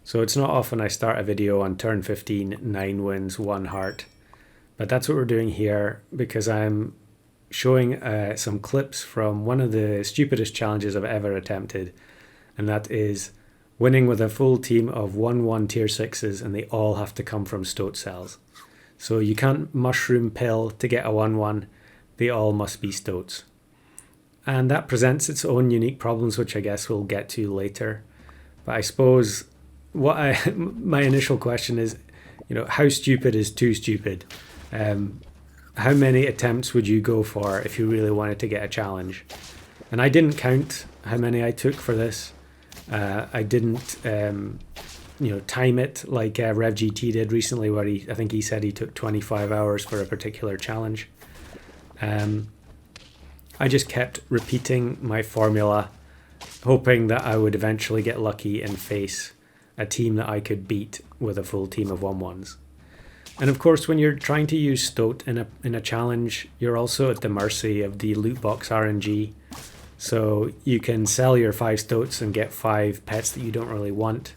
So it's not often I start a video on turn 15, 9 wins, 1 heart. But that's what we're doing here because I'm showing some clips from one of the stupidest challenges I've ever attempted. And that is winning with a full team of 1-1 tier 6s, and they all have to come from stoat cells. So you can't mushroom pill to get a 1-1. They all must be stoats. And that presents its own unique problems, which I guess we'll get to later. But I suppose my initial question is, how stupid is too stupid? How many attempts would you go for if you really wanted to get a challenge? And I didn't count how many I took for this. I didn't, time it like RevGT did recently, where I think he said he took 25 hours for a particular challenge. I just kept repeating my formula, hoping that I would eventually get lucky and face a team that I could beat with a full team of 1-1s. And of course, when you're trying to use stoat in a challenge, you're also at the mercy of the Lootbox RNG. So you can sell your 5 stoats and get 5 pets that you don't really want.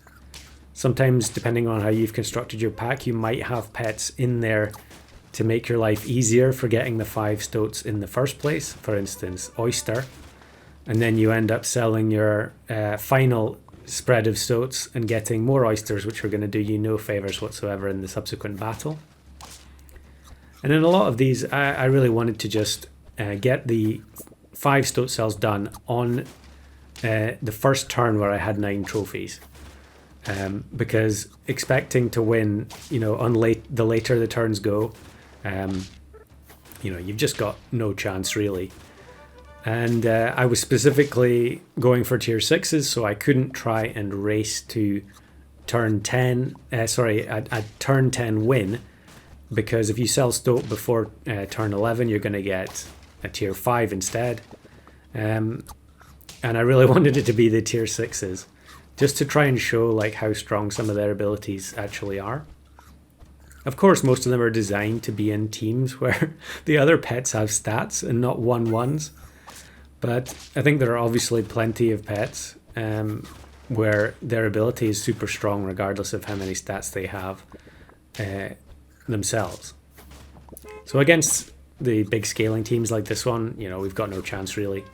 Sometimes, depending on how you've constructed your pack, you might have pets in there to make your life easier for getting the 5 stoats in the first place. For instance, oyster. And then you end up selling your final spread of stoats and getting more oysters, which are going to do you no favors whatsoever in the subsequent battle. And in a lot of these, I really wanted to just get the 5 stoat cells done on the first turn where I had 9 trophies. Because expecting to win, the later the turns go, you've just got no chance really. And I was specifically going for tier 6s, so I couldn't try and race to turn 10, a turn 10 win, because if you sell stoat before turn 11, you're going to get a tier 5 instead. And I really wanted it to be the tier 6s, just to try and show how strong some of their abilities actually are. Of course, most of them are designed to be in teams where the other pets have stats and not 1-1s. But I think there are obviously plenty of pets where their ability is super strong regardless of how many stats they have themselves. So against the big scaling teams like this one, we've got no chance really.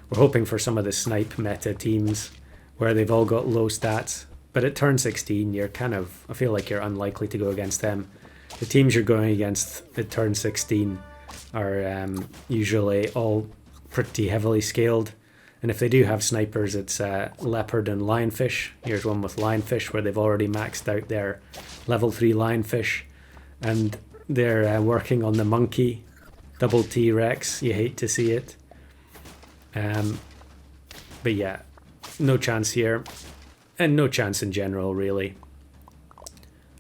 We're hoping for some of the snipe meta teams where they've all got low stats. But at turn 16, I feel like you're unlikely to go against them. The teams you're going against at turn 16 are usually all pretty heavily scaled, and if they do have snipers, it's leopard and lionfish. Here's one with lionfish where they've already maxed out their level 3 lionfish, and they're working on the monkey, double T-Rex. You hate to see it. But yeah, no chance here, and no chance in general really.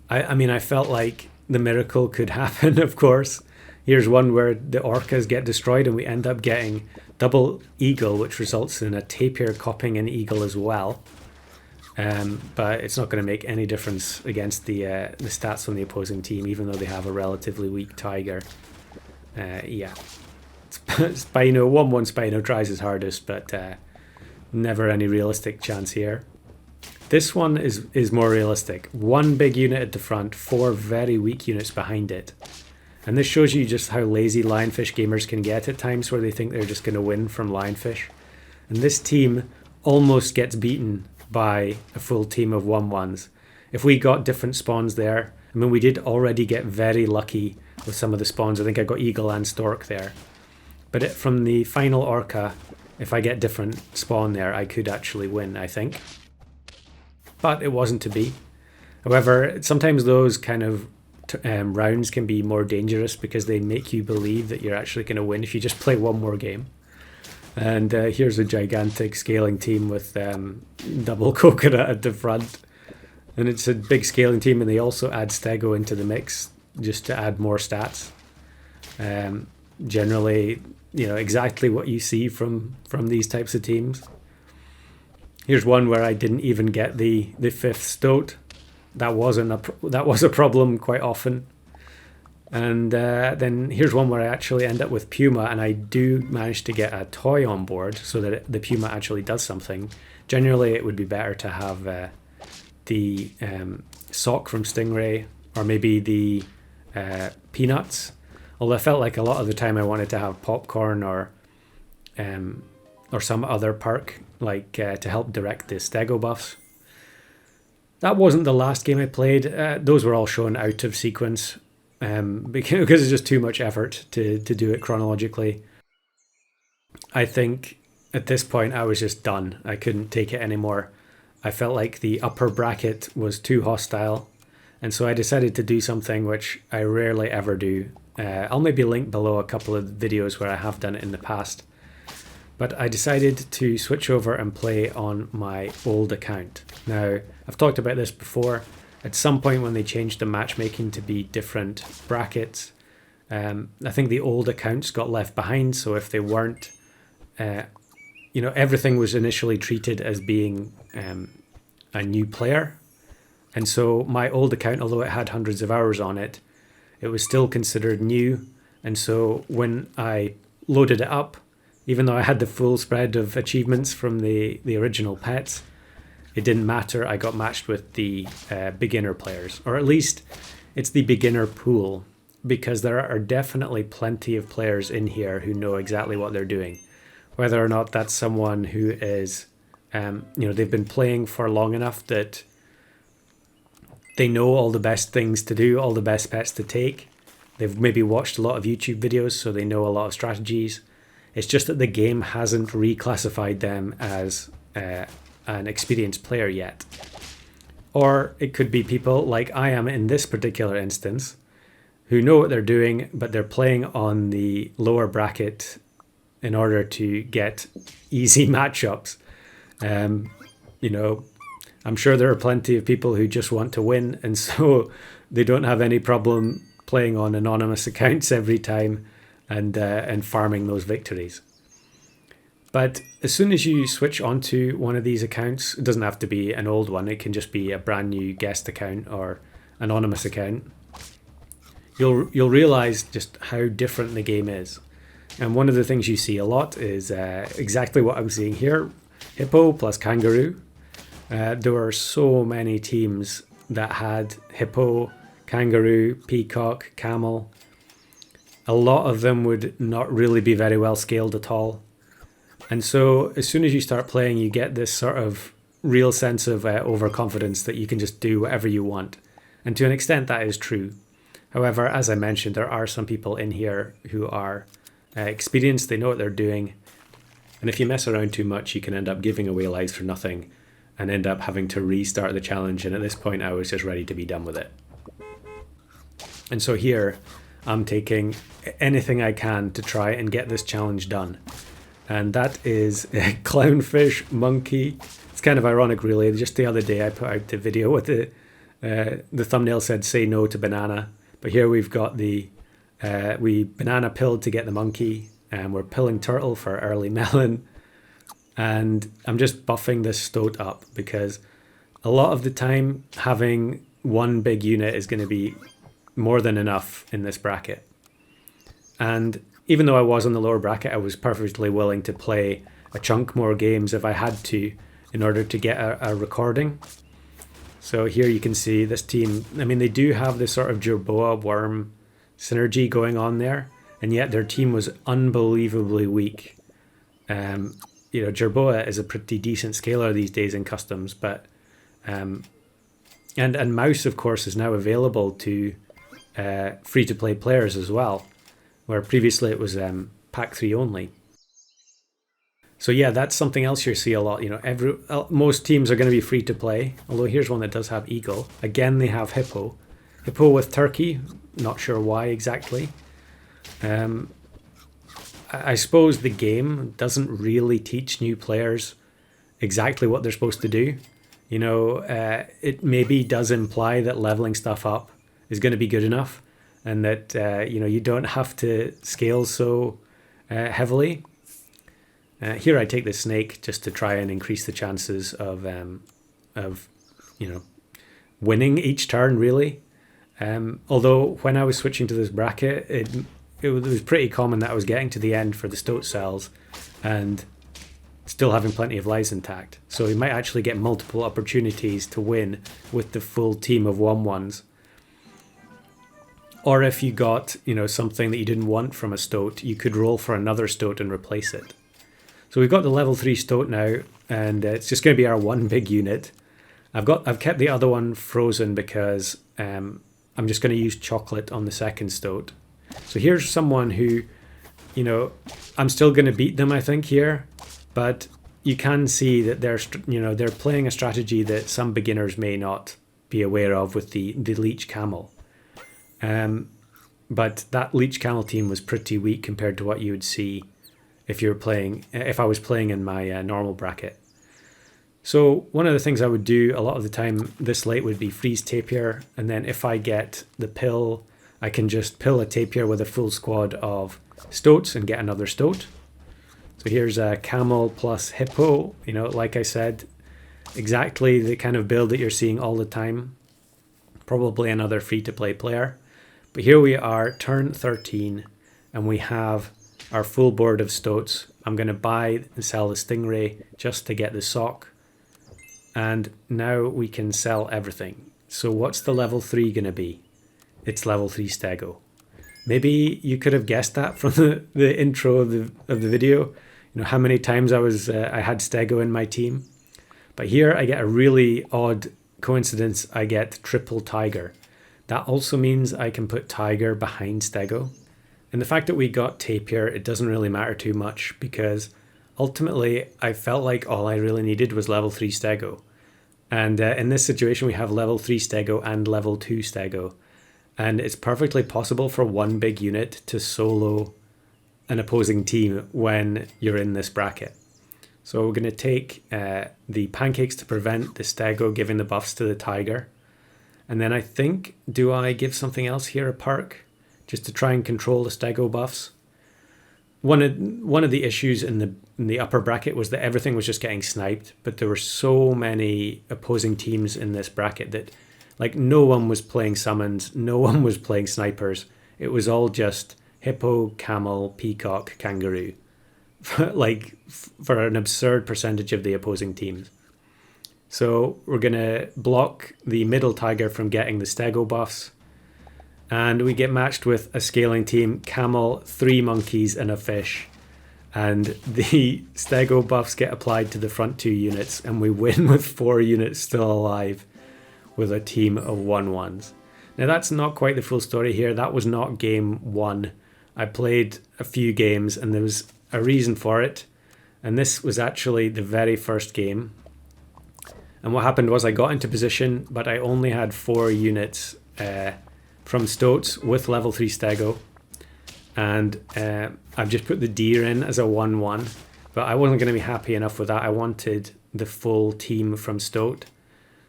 I mean, I felt like the miracle could happen, of course. Here's one where the orcas get destroyed and we end up getting double eagle, which results in a tapir copying an eagle as well. But it's not going to make any difference against the stats on the opposing team, even though they have a relatively weak tiger. Yeah. Spino, 1-1 Spino tries his hardest, but never any realistic chance here. This one is more realistic. 1 big unit at the front, 4 very weak units behind it. And this shows you just how lazy lionfish gamers can get at times, where they think they're just going to win from lionfish. And this team almost gets beaten by a full team of 1-1s. If we got different spawns there, I mean, we did already get very lucky with some of the spawns. I think I got eagle and stork there. But from the final orca, if I get different spawn there, I could actually win, I think. But it wasn't to be. However, sometimes those kind of rounds can be more dangerous because they make you believe that you're actually going to win if you just play one more game. And here's a gigantic scaling team with double coconut at the front. And it's a big scaling team, and they also add stego into the mix just to add more stats. Generally, exactly what you see from these types of teams. Here's one where I didn't even get the 5th stoat. That was a problem quite often. And then here's one where I actually end up with Puma, and I do manage to get a toy on board so that the Puma actually does something. Generally, it would be better to have the sock from Stingray, or maybe the peanuts. Although I felt like a lot of the time I wanted to have popcorn or some other perk, like to help direct the stego buffs. That wasn't the last game I played. Those were all shown out of sequence because it's just too much effort to do it chronologically. I think at this point I was just done. I couldn't take it anymore. I felt like the upper bracket was too hostile, and so I decided to do something which I rarely ever do. I'll maybe link below a couple of videos where I have done it in the past. But I decided to switch over and play on my old account. Now, I've talked about this before. At some point when they changed the matchmaking to be different brackets, I think the old accounts got left behind. So if they weren't, everything was initially treated as being a new player. And so my old account, although it had hundreds of hours on it, it was still considered new. And so when I loaded it up, even though I had the full spread of achievements from the original pets, it didn't matter. I got matched with the beginner players, or at least it's the beginner pool, because there are definitely plenty of players in here who know exactly what they're doing. Whether or not that's someone who is, they've been playing for long enough that they know all the best things to do, all the best pets to take. They've maybe watched a lot of YouTube videos, so they know a lot of strategies. It's just that the game hasn't reclassified them as an experienced player yet. Or it could be people like I am in this particular instance, who know what they're doing, but they're playing on the lower bracket in order to get easy matchups. I'm sure there are plenty of people who just want to win, and so they don't have any problem playing on anonymous accounts every time and farming those victories. But as soon as you switch onto one of these accounts, it doesn't have to be an old one, it can just be a brand new guest account or anonymous account, you'll realize just how different the game is. And one of the things you see a lot is exactly what I'm seeing here, hippo plus kangaroo. There were so many teams that had hippo, kangaroo, peacock, camel. A lot of them would not really be very well scaled at all. And so as soon as you start playing, you get this sort of real sense of overconfidence that you can just do whatever you want. And to an extent, that is true. However, as I mentioned, there are some people in here who are experienced, they know what they're doing. And if you mess around too much, you can end up giving away lives for nothing and end up having to restart the challenge. And at this point, I was just ready to be done with it. And so here, I'm taking anything I can to try and get this challenge done. And that is a clownfish monkey. It's kind of ironic, really. Just the other day, I put out the video with the thumbnail said, "Say no to banana." But here we've got we banana pilled to get the monkey, and we're pilling turtle for early melon. And I'm just buffing this stoat up because a lot of the time, having one big unit is going to be more than enough in this bracket. And even though I was on the lower bracket, I was perfectly willing to play a chunk more games if I had to in order to get a recording. So here you can see this team, I mean, they do have this sort of jerboa worm synergy going on there, and yet their team was unbelievably weak. Jerboa is a pretty decent scaler these days in customs, but and mouse, of course, is now available to free-to-play players as well, where previously it was pack 3 only. So yeah, that's something else you see a lot. Most teams are going to be free to play, although here's one that does have eagle. Again, they have hippo with turkey. Not sure why exactly. I suppose the game doesn't really teach new players exactly what they're supposed to do. It maybe does imply that leveling stuff up is going to be good enough, and that you don't have to scale so heavily. Here I take the snake just to try and increase the chances of winning each turn, really. Although when I was switching to this bracket, it was pretty common that I was getting to the end for the stoat cells and still having plenty of lives intact. So you might actually get multiple opportunities to win with the full team of 1/1s. Or if you got, something that you didn't want from a stoat, you could roll for another stoat and replace it. So we've got the level 3 stoat now, and it's just going to be our one big unit. I've kept the other one frozen because I'm just going to use chocolate on the second stoat. So here's someone who, I'm still going to beat them, I think, here, but you can see that they're playing a strategy that some beginners may not be aware of with the leech camel. But that leech camel team was pretty weak compared to what you would see if I was playing in my normal bracket. So one of the things I would do a lot of the time this late would be freeze tapir, and then if I get the pill, I can just pill a tapir with a full squad of stoats and get another stoat. So here's a camel plus hippo, like I said, exactly the kind of build that you're seeing all the time. Probably another free-to-play player. But here we are, turn 13, and we have our full board of stoats. I'm going to buy and sell the stingray just to get the sock. And now we can sell everything. So what's the level 3 going to be? It's level 3 stego. Maybe you could have guessed that from the intro of the video. How many times I had stego in my team. But here I get a really odd coincidence. I get triple tiger. That also means I can put tiger behind stego. And the fact that we got tapir, it doesn't really matter too much because ultimately I felt like all I really needed was level 3 stego. And in this situation we have level 3 stego and level 2 stego. And it's perfectly possible for one big unit to solo an opposing team when you're in this bracket. So we're going to take the pancakes to prevent the stego giving the buffs to the tiger. And then I think, do I give something else here, a perk, just to try and control the stego buffs? One of the issues in the upper bracket was that everything was just getting sniped, but there were so many opposing teams in this bracket that no one was playing summons, no one was playing snipers. It was all just hippo, camel, peacock, kangaroo, for an absurd percentage of the opposing teams. So we're going to block the middle tiger from getting the stego buffs. And we get matched with a scaling team, camel, 3 monkeys and a fish. And the stego buffs get applied to the front 2 units, and we win with 4 units still alive with a team of 1/1s. Now that's not quite the full story here. That was not game 1. I played a few games and there was a reason for it. And this was actually the very first game. And what happened was I got into position, but I only had 4 units from stoats with level 3 stego. And I've just put the deer in as a 1/1. But I wasn't going to be happy enough with that. I wanted the full team from stoat.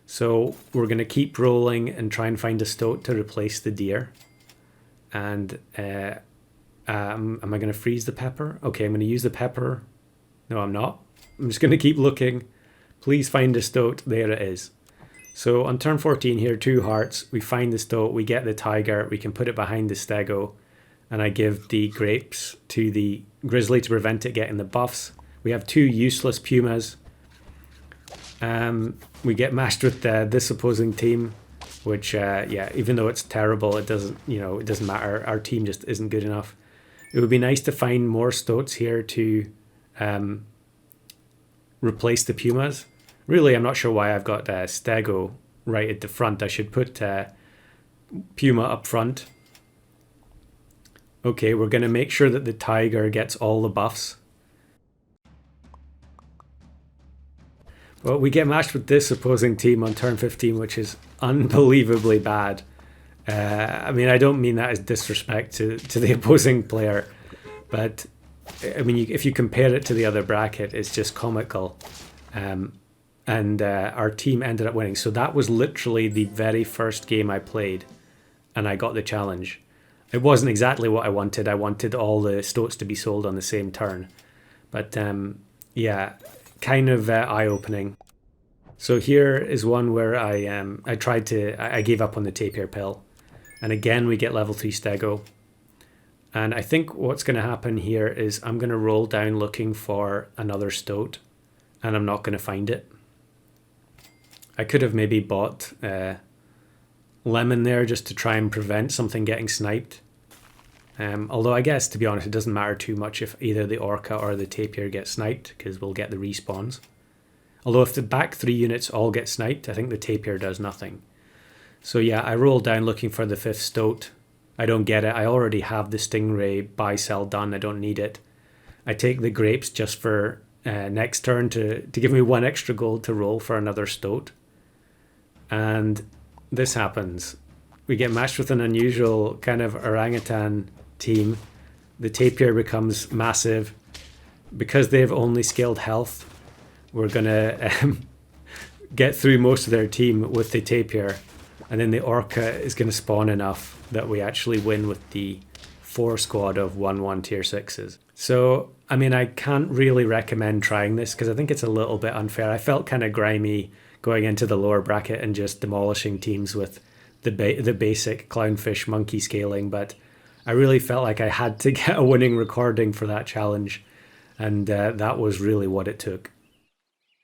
So we're going to keep rolling and try and find a stoat to replace the deer. And am I going to freeze the pepper? Okay, I'm going to use the pepper. No, I'm not. I'm just going to keep looking. Please find a stoat. There it is. So on turn 14 here, 2 hearts. We find the stoat. We get the tiger. We can put it behind the stego. And I give the grapes to the grizzly to prevent it getting the buffs. We have 2 useless pumas. We get matched with this opposing team, which, even though it's terrible, it doesn't matter. Our team just isn't good enough. It would be nice to find more stoats here to replace the pumas. Really, I'm not sure why I've got stego right at the front. I should put puma up front. Okay, we're going to make sure that the tiger gets all the buffs. Well, we get matched with this opposing team on turn 15, which is unbelievably bad. I don't mean that as disrespect to the opposing player, but if you compare it to the other bracket, it's just comical. And our team ended up winning. So that was literally the very first game I played, and I got the challenge. It wasn't exactly what I wanted. I wanted all the stoats to be sold on the same turn. But kind of eye-opening. So here is one where I gave up on the tapir pill. And again, we get level 3 stego. And I think what's going to happen here is I'm going to roll down looking for another stoat. and I'm not going to find it. I could have maybe bought lemon there just to try and prevent something getting sniped. Although I guess, to be honest, it doesn't matter too much if either the orca or the tapir get sniped, because we'll get the respawns. Although if the back 3 units all get sniped, I think the tapir does nothing. So yeah, I roll down looking for the 5th stoat. I don't get it. I already have the stingray buy sell done. I don't need it. I take the grapes just for next turn to give me 1 extra gold to roll for another stoat. And this happens. We get matched with an unusual kind of orangutan team. The tapir becomes massive. Because they've only scaled health, we're going to get through most of their team with the tapir. And then the orca is going to spawn enough that we actually win with the 4 squad of 1-1 tier 6s. So, I mean, I can't really recommend trying this because I think it's a little bit unfair. I felt kind of grimy going into the lower bracket and just demolishing teams with the basic clownfish monkey scaling, but I really felt like I had to get a winning recording for that challenge, and that was really what it took.